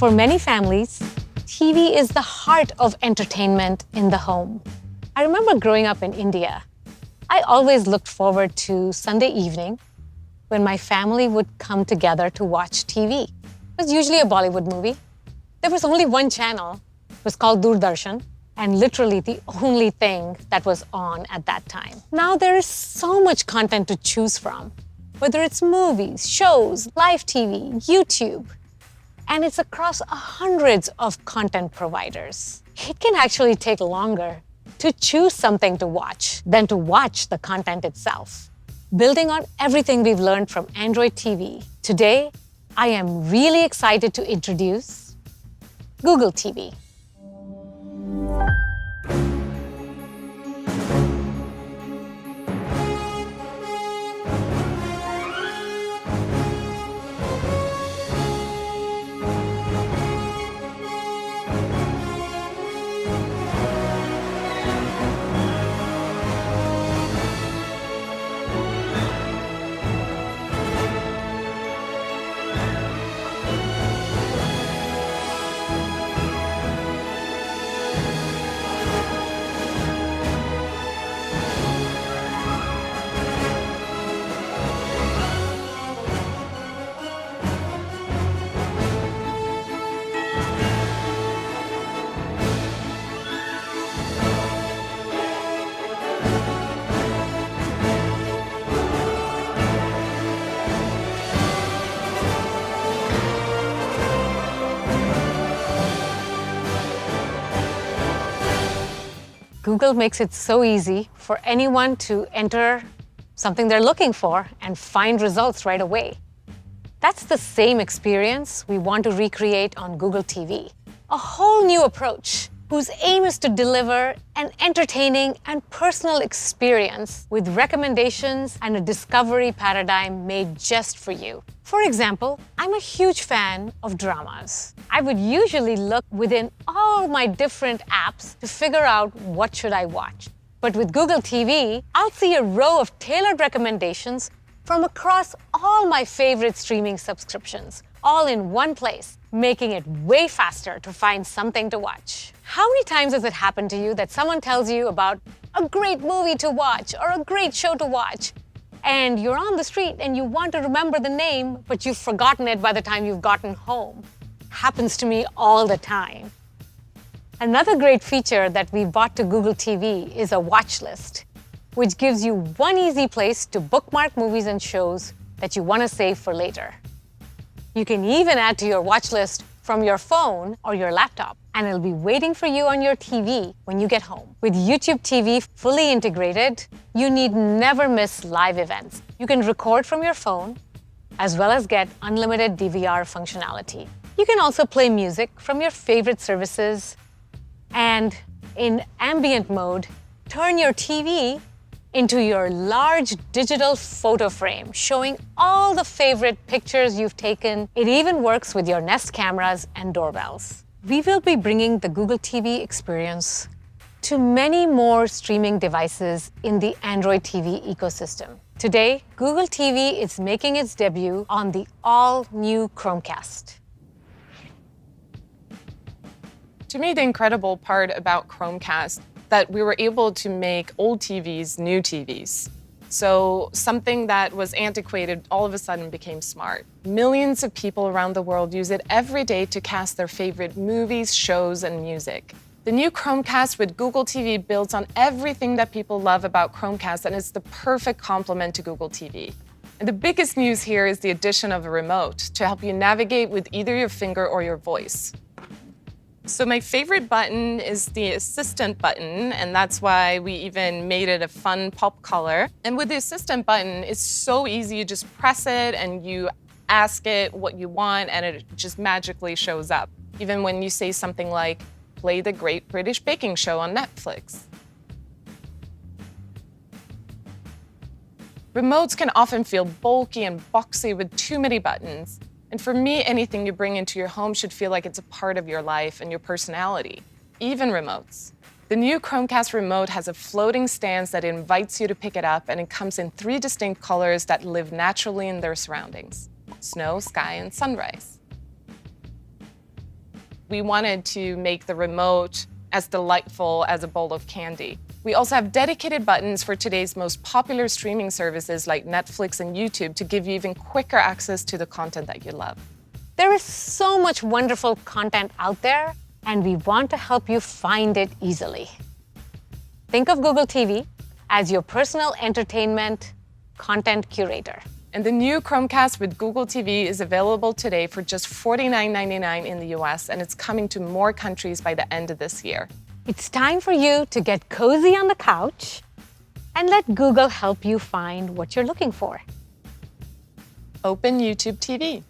For many families, TV is the heart of entertainment in the home. I remember growing up in India. I always looked forward to Sunday evening when my family would come together to watch TV. It was usually a Bollywood movie. There was only one channel. It was called Doordarshan, and literally the only thing that was on at that time. Now there is so much content to choose from, whether it's movies, shows, live TV, YouTube, and it's across hundreds of content providers. It can actually take longer to choose something to watch than to watch the content itself. Building on everything we've learned from Android TV, today I am really excited to introduce Google TV. Google makes it so easy for anyone to enter something they're looking for and find results right away. That's the same experience we want to recreate on Google TV. A whole new approach whose aim is to deliver an entertaining and personal experience with recommendations and a discovery paradigm made just for you. For example, I'm a huge fan of dramas. I would usually look within all my different apps to figure out what should I watch. But with Google TV, I'll see a row of tailored recommendations from across all my favorite streaming subscriptions, all in one place, making it way faster to find something to watch. How many times has it happened to you that someone tells you about a great movie to watch or a great show to watch, and you're on the street and you want to remember the name, but you've forgotten it by the time you've gotten home? Happens to me all the time. Another great feature that we brought to Google TV is a watch list, which gives you one easy place to bookmark movies and shows that you want to save for later. You can even add to your watch list from your phone or your laptop, and it'll be waiting for you on your TV when you get home. With YouTube TV fully integrated, you need never miss live events. You can record from your phone, as well as get unlimited DVR functionality. You can also play music from your favorite services, and in ambient mode, turn your TV into your large digital photo frame, showing all the favorite pictures you've taken. It even works with your Nest cameras and doorbells. We will be bringing the Google TV experience to many more streaming devices in the Android TV ecosystem. Today, Google TV is making its debut on the all-new Chromecast. To me, the incredible part about Chromecast that we were able to make old TVs new TVs. So something that was antiquated all of a sudden became smart. Millions of people around the world use it every day to cast their favorite movies, shows, and music. The new Chromecast with Google TV builds on everything that people love about Chromecast, and it's the perfect complement to Google TV. And the biggest news here is the addition of a remote to help you navigate with either your finger or your voice. So my favorite button is the Assistant button, and that's why we even made it a fun pop color. And with the Assistant button, it's so easy. You just press it and you ask it what you want, and it just magically shows up. Even when you say something like, play the Great British Baking Show on Netflix. Remotes can often feel bulky and boxy with too many buttons. And for me, anything you bring into your home should feel like it's a part of your life and your personality, even remotes. The new Chromecast remote has a floating stance that invites you to pick it up, and it comes in 3 distinct colors that live naturally in their surroundings: snow, sky, and sunrise. We wanted to make the remote as delightful as a bowl of candy. We also have dedicated buttons for today's most popular streaming services like Netflix and YouTube to give you even quicker access to the content that you love. There is so much wonderful content out there, and we want to help you find it easily. Think of Google TV as your personal entertainment content curator. And the new Chromecast with Google TV is available today for just $49.99 in the US, and it's coming to more countries by the end of this year. It's time for you to get cozy on the couch and let Google help you find what you're looking for. Open YouTube TV.